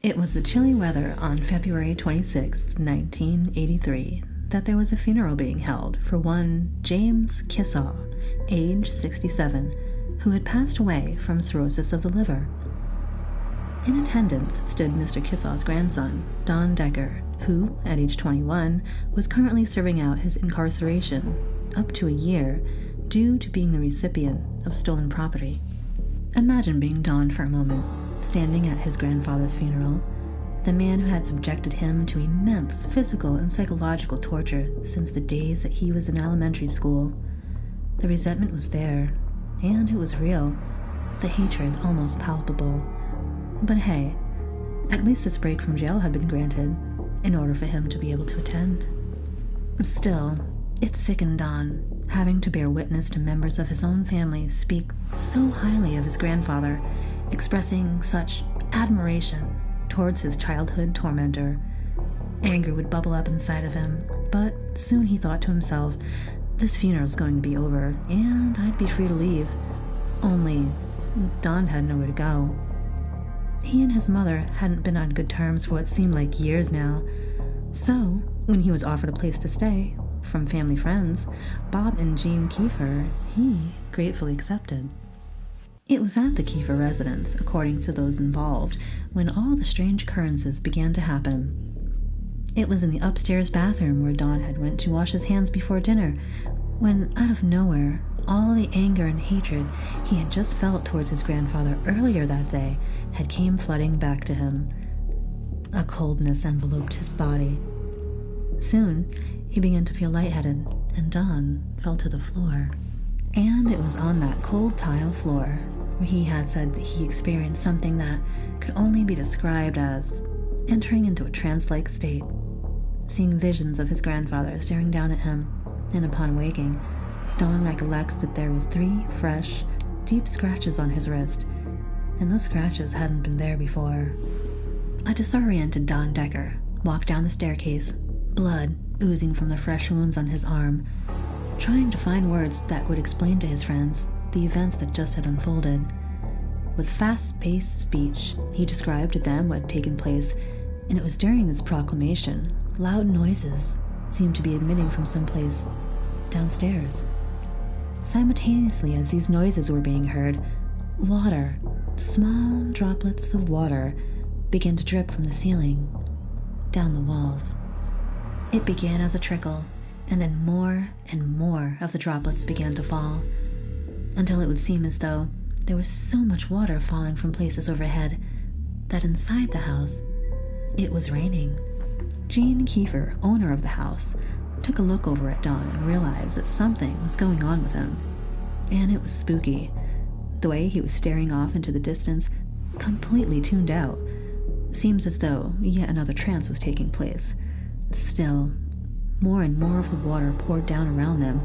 It was the chilly weather on February 26, 1983, that there was a funeral being held for one James Kissaw, age 67, who had passed away from cirrhosis of the liver. In attendance stood Mr. Kissaw's grandson, Don Decker, who, at age 21, was currently serving out his incarceration, up to a year, due to being the recipient of stolen property. Imagine being Don for a moment, standing at his grandfather's funeral, the man who had subjected him to immense physical and psychological torture since the days that he was in elementary school. The resentment was there, and it was real, the hatred almost palpable. But hey, at least this break from jail had been granted, in order for him to be able to attend. Still, it sickened Don, having to bear witness to members of his own family speak so highly of his grandfather, expressing such admiration towards his childhood tormentor. Anger would bubble up inside of him, but soon he thought to himself, this funeral's going to be over, and I'd be free to leave. Only, Don had nowhere to go. He and his mother hadn't been on good terms for what seemed like years now, so when he was offered a place to stay, from family friends, Bob and Jean Kiefer, he gratefully accepted. It was at the Kiefer residence, according to those involved, when all the strange occurrences began to happen. It was in the upstairs bathroom where Don had went to wash his hands before dinner, when out of nowhere, all the anger and hatred he had just felt towards his grandfather earlier that day had came flooding back to him. A coldness enveloped his body. Soon, he began to feel lightheaded, and Don fell to the floor. And it was on that cold tile floor where he had said that he experienced something that could only be described as entering into a trance-like state, seeing visions of his grandfather staring down at him, and upon waking, Don recollects that there was 3 fresh, deep scratches on his wrist, and those scratches hadn't been there before. A disoriented Don Decker walked down the staircase, blood oozing from the fresh wounds on his arm, trying to find words that would explain to his friends the events that just had unfolded. With fast-paced speech, he described to them what had taken place, and it was during this proclamation loud noises seemed to be emitting from someplace downstairs. Simultaneously as these noises were being heard, water, small droplets of water, began to drip from the ceiling, down the walls. It began as a trickle, and then more and more of the droplets began to fall, until it would seem as though there was so much water falling from places overhead that inside the house, it was raining. Jean Kiefer, owner of the house, took a look over at Don and realized that something was going on with him. And it was spooky. The way he was staring off into the distance, completely tuned out. Seems as though yet another trance was taking place. Still, more and more of the water poured down around them,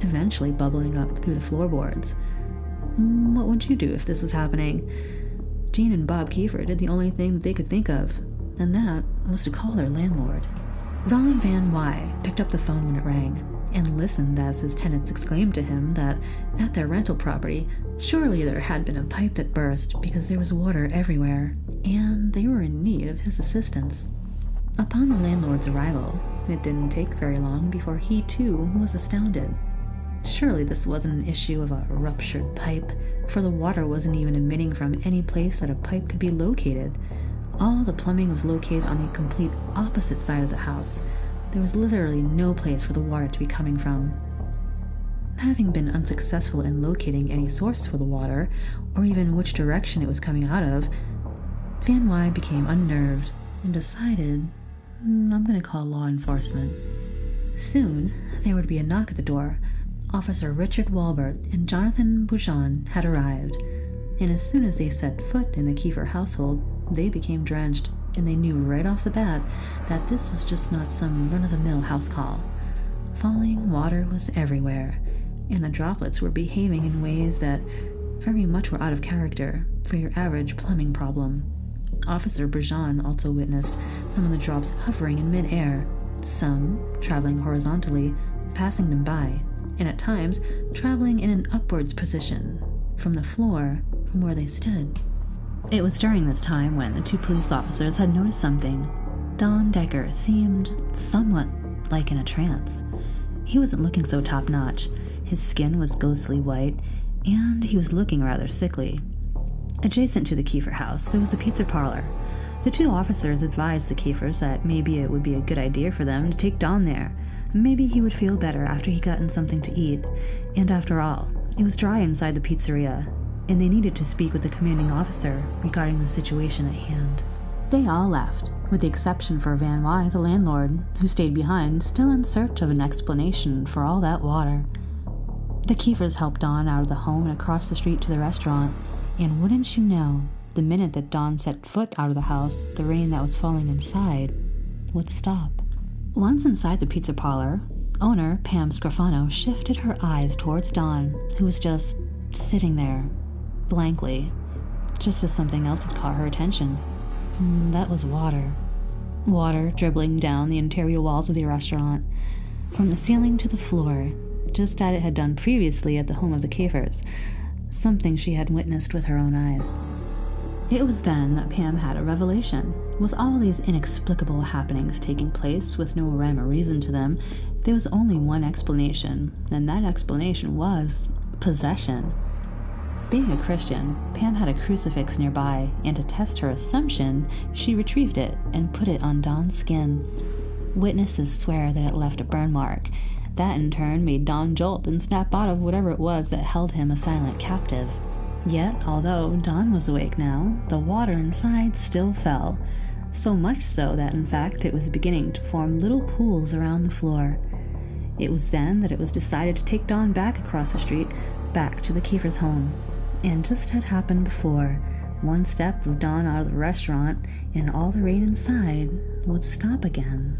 eventually bubbling up through the floorboards. What would you do if this was happening? Jean and Bob Kiefer did the only thing that they could think of, and that was to call their landlord. Raleigh Van Wy picked up the phone when it rang, and listened as his tenants exclaimed to him that at their rental property, surely there had been a pipe that burst because there was water everywhere, and they were in need of his assistance. Upon the landlord's arrival, it didn't take very long before he too was astounded. Surely this wasn't an issue of a ruptured pipe, for the water wasn't even emitting from any place that a pipe could be located. All the plumbing was located on the complete opposite side of the house. There was literally no place for the water to be coming from. Having been unsuccessful in locating any source for the water, or even which direction it was coming out of, Van Wy became unnerved and decided, I'm going to call law enforcement. Soon, there would be a knock at the door. Officer Richard Walbert and Jonathan Bouchon had arrived, and as soon as they set foot in the Kiefer household, they became drenched, and they knew right off the bat that this was just not some run-of-the-mill house call. Falling water was everywhere, and the droplets were behaving in ways that very much were out of character for your average plumbing problem. Officer Bouchon also witnessed some of the drops hovering in mid-air, some traveling horizontally, passing them by, and at times traveling in an upwards position from the floor from where they stood. It was during this time when the two police officers had noticed something. Don Decker seemed somewhat like in a trance. He wasn't looking so top-notch. His skin was ghostly white, and he was looking rather sickly. Adjacent to the Kiefer house, there was a pizza parlor. The two officers advised the Kiefers that maybe it would be a good idea for them to take Don there. Maybe he would feel better after he gotten something to eat. And after all, it was dry inside the pizzeria, and they needed to speak with the commanding officer regarding the situation at hand. They all left, with the exception for Van Wy, the landlord, who stayed behind, still in search of an explanation for all that water. The Kiefers helped Don out of the home and across the street to the restaurant, and wouldn't you know, the minute that Don set foot out of the house, the rain that was falling inside would stop. Once inside the pizza parlor, owner Pam Scrofano shifted her eyes towards Don, who was just sitting there, blankly, just as something else had caught her attention. That was water. Water dribbling down the interior walls of the restaurant, from the ceiling to the floor, just as it had done previously at the home of the Kiefers, something she had witnessed with her own eyes. It was then that Pam had a revelation. With all these inexplicable happenings taking place with no rhyme or reason to them, there was only one explanation, and that explanation was possession. Being a Christian, Pam had a crucifix nearby, and to test her assumption, she retrieved it and put it on Don's skin. Witnesses swear that it left a burn mark. That in turn made Don jolt and snap out of whatever it was that held him a silent captive. Yet, although Don was awake now, the water inside still fell, so much so that in fact it was beginning to form little pools around the floor. It was then that it was decided to take Don back across the street, back to the Kiefers' home. And just had happened before, one step of Don out of the restaurant, and all the rain inside would stop again.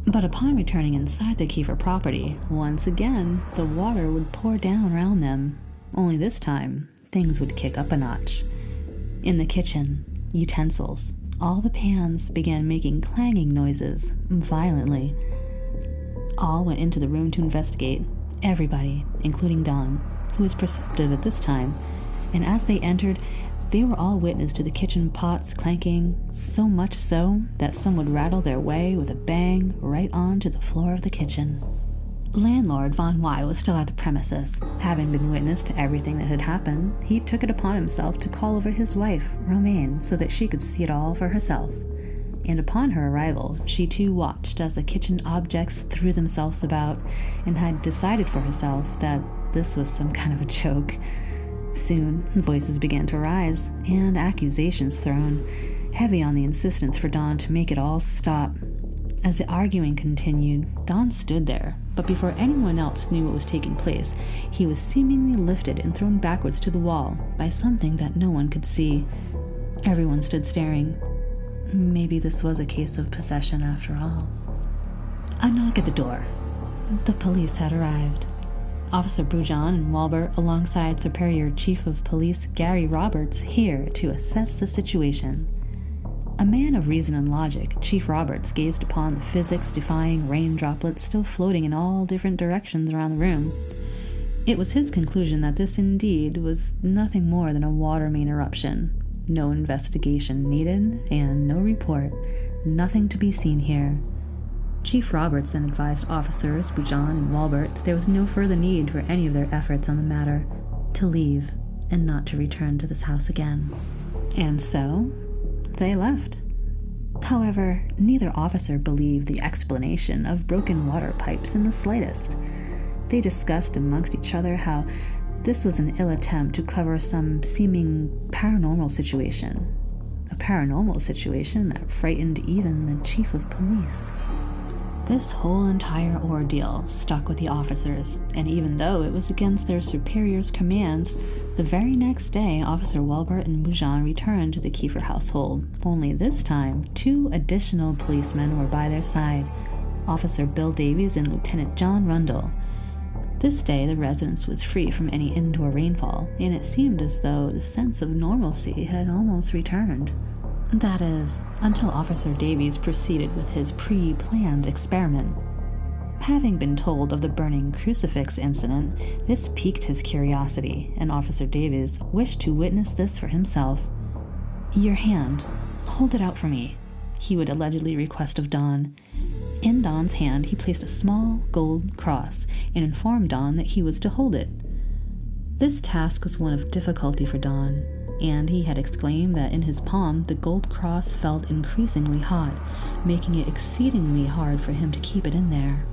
But upon returning inside the Kiefer property, once again, the water would pour down around them. Only this time, things would kick up a notch. In the kitchen, utensils, all the pans began making clanging noises, violently. All went into the room to investigate, everybody, including Don, who was perceptive at this time, and as they entered, they were all witness to the kitchen pots clanking, so much so that some would rattle their way with a bang right onto the floor of the kitchen. Landlord Von Wy was still at the premises. Having been witness to everything that had happened, he took it upon himself to call over his wife, Romaine, so that she could see it all for herself. And upon her arrival, she too watched as the kitchen objects threw themselves about, and had decided for herself that this was some kind of a joke. Soon, voices began to rise, and accusations thrown, heavy on the insistence for Don to make it all stop. As the arguing continued, Don stood there, but before anyone else knew what was taking place, he was seemingly lifted and thrown backwards to the wall by something that no one could see. Everyone stood staring. Maybe this was a case of possession after all. A knock at the door. The police had arrived. Officer Brujon and Walbert, alongside Superior Chief of Police Gary Roberts, here to assess the situation. A man of reason and logic, Chief Roberts gazed upon the physics-defying rain droplets still floating in all different directions around the room. It was his conclusion that this indeed was nothing more than a water main eruption. No investigation needed, and no report. Nothing to be seen here. Chief Roberts then advised officers Brujon and Walbert that there was no further need for any of their efforts on the matter, to leave, and not to return to this house again. And so, they left. However, neither officer believed the explanation of broken water pipes in the slightest. They discussed amongst each other how this was an ill attempt to cover some seeming paranormal situation. A paranormal situation that frightened even the chief of police. This whole entire ordeal stuck with the officers, and even though it was against their superiors' commands, the very next day Officer Walbert and Brujon returned to the Kiefer household. Only this time, 2 additional policemen were by their side, Officer Bill Davies and Lieutenant John Rundle. This day the residence was free from any indoor rainfall, and it seemed as though the sense of normalcy had almost returned. That is, until Officer Davies proceeded with his pre-planned experiment. Having been told of the burning crucifix incident, this piqued his curiosity, and Officer Davies wished to witness this for himself. "Your hand. Hold it out for me," he would allegedly request of Don. In Don's hand, he placed a small gold cross and informed Don that he was to hold it. This task was one of difficulty for Don, and he had exclaimed that in his palm the gold cross felt increasingly hot, making it exceedingly hard for him to keep it in there.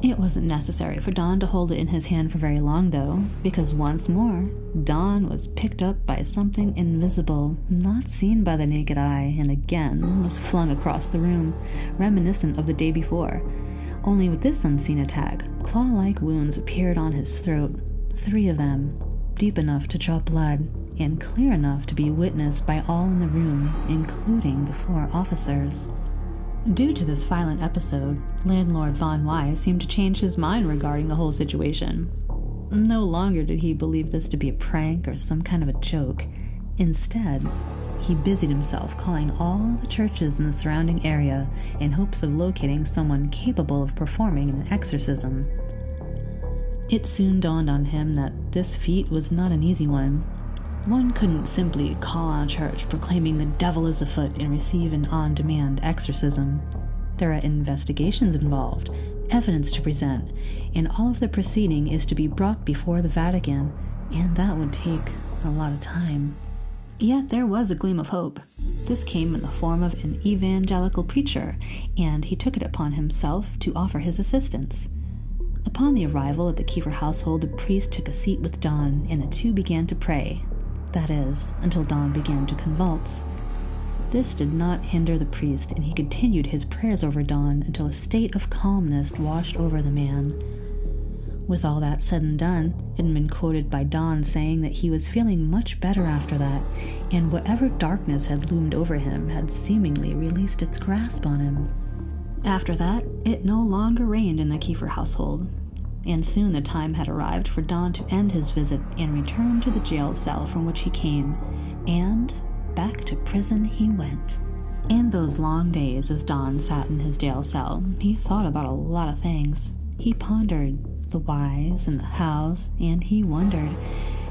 It wasn't necessary for Don to hold it in his hand for very long, though, because once more, Don was picked up by something invisible, not seen by the naked eye, and again was flung across the room, reminiscent of the day before. Only with this unseen attack, claw-like wounds appeared on his throat, 3 of them, deep enough to draw blood, and clear enough to be witnessed by all in the room, including the 4 officers. Due to this violent episode, Landlord Von Wise seemed to change his mind regarding the whole situation. No longer did he believe this to be a prank or some kind of a joke. Instead, he busied himself calling all the churches in the surrounding area in hopes of locating someone capable of performing an exorcism. It soon dawned on him that this feat was not an easy one. One couldn't simply call on a church proclaiming the devil is afoot and receive an on-demand exorcism. There are investigations involved, evidence to present, and all of the proceeding is to be brought before the Vatican, and that would take a lot of time. Yet there was a gleam of hope. This came in the form of an evangelical preacher, and he took it upon himself to offer his assistance. Upon the arrival at the Kiefer household, the priest took a seat with Don, and the two began to pray. That is, until Don began to convulse. This did not hinder the priest, and he continued his prayers over Don until a state of calmness washed over the man. With all that said and done, it had been quoted by Don saying that he was feeling much better after that, and whatever darkness had loomed over him had seemingly released its grasp on him. After that, it no longer reigned in the Kiefer household, and soon the time had arrived for Don to end his visit and return to the jail cell from which he came, and back to prison he went. In those long days as Don sat in his jail cell, he thought about a lot of things. He pondered the whys and the hows, and he wondered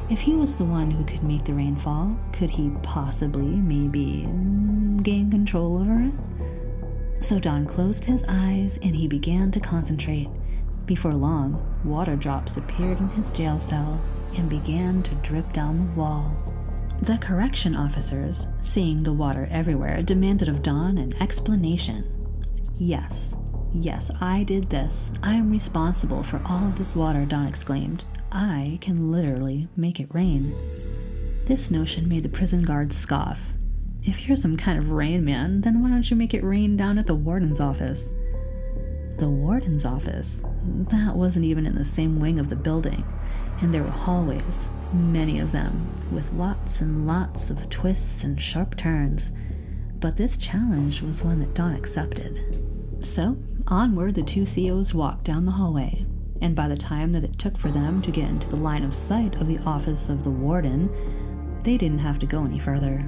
if he was the one who could make the rain fall, could he possibly, maybe, gain control over it? So Don closed his eyes and he began to concentrate. Before long, water drops appeared in his jail cell and began to drip down the wall. The correction officers, seeing the water everywhere, demanded of Don an explanation. Yes, I did this. I am responsible for all of this water, Don exclaimed. I can literally make it rain. This notion made the prison guards scoff. If you're some kind of rain man, then why don't you make it rain down at the warden's office? The warden's office? That wasn't even in the same wing of the building, and there were hallways, many of them, with lots and lots of twists and sharp turns. But this challenge was one that Don accepted. So, onward the 2 COs walked down the hallway, and by the time that it took for them to get into the line of sight of the office of the warden, they didn't have to go any further.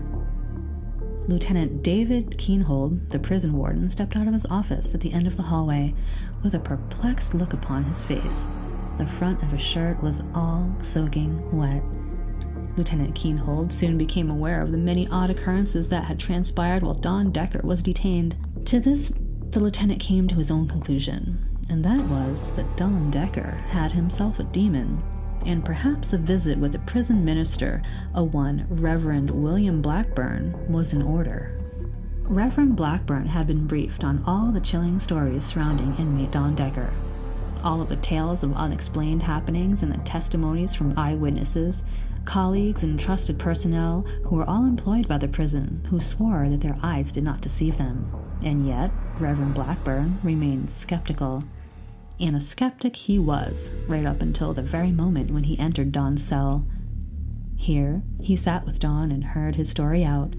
Lieutenant David Keenhold, the prison warden, stepped out of his office at the end of the hallway with a perplexed look upon his face. The front of his shirt was all soaking wet. Lieutenant Keenhold soon became aware of the many odd occurrences that had transpired while Don Decker was detained. To this, the lieutenant came to his own conclusion, and that was that Don Decker had himself a demon, and perhaps a visit with the prison minister, a one Reverend William Blackburn, was in order. Reverend Blackburn had been briefed on all the chilling stories surrounding inmate Don Decker. All of the tales of unexplained happenings and the testimonies from eyewitnesses, colleagues and trusted personnel who were all employed by the prison, who swore that their eyes did not deceive them. And yet, Reverend Blackburn remained skeptical. And a skeptic he was, right up until the very moment when he entered Don's cell. Here, he sat with Don and heard his story out,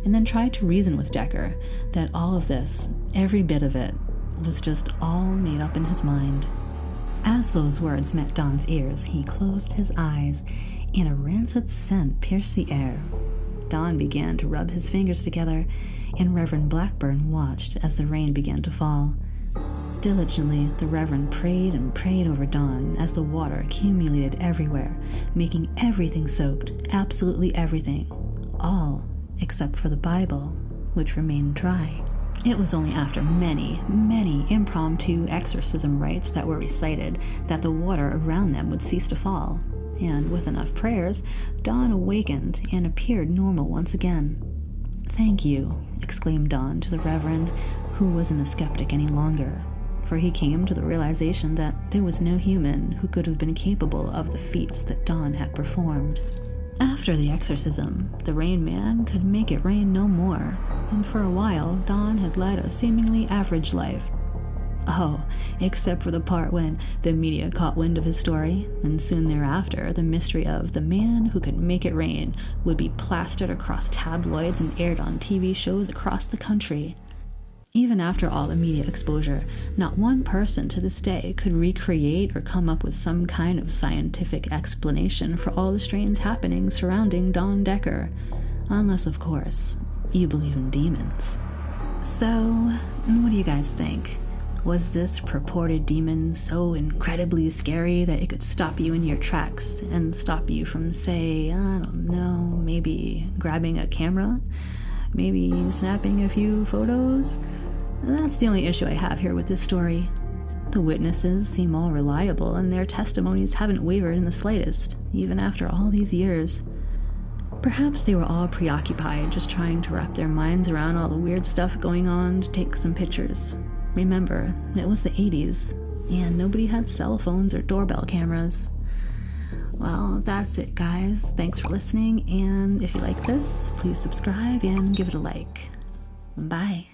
and then tried to reason with Decker that all of this, every bit of it, was just all made up in his mind. As those words met Don's ears, he closed his eyes, and a rancid scent pierced the air. Don began to rub his fingers together, and Reverend Blackburn watched as the rain began to fall. Diligently, the Reverend prayed and prayed over Don as the water accumulated everywhere, making everything soaked, absolutely everything, all except for the Bible, which remained dry. It was only after many, many impromptu exorcism rites that were recited that the water around them would cease to fall, and with enough prayers, Don awakened and appeared normal once again. "Thank you," exclaimed Don to the Reverend, who wasn't a skeptic any longer, for he came to the realization that there was no human who could have been capable of the feats that Don had performed. After the exorcism, the Rain Man could make it rain no more, and for a while Don had led a seemingly average life. Oh, except for the part when the media caught wind of his story, and soon thereafter the mystery of the man who could make it rain would be plastered across tabloids and aired on TV shows across the country. Even after all the media exposure, not one person to this day could recreate or come up with some kind of scientific explanation for all the strange happenings surrounding Don Decker, unless, of course, you believe in demons. So, what do you guys think? Was this purported demon so incredibly scary that it could stop you in your tracks and stop you from, say, I don't know, maybe grabbing a camera? Maybe snapping a few photos? That's the only issue I have here with this story. The witnesses seem all reliable, and their testimonies haven't wavered in the slightest, even after all these years. Perhaps they were all preoccupied, just trying to wrap their minds around all the weird stuff going on to take some pictures. Remember, it was the 80s, and nobody had cell phones or doorbell cameras. Well, that's it, guys. Thanks for listening, and if you like this, please subscribe and give it a like. Bye.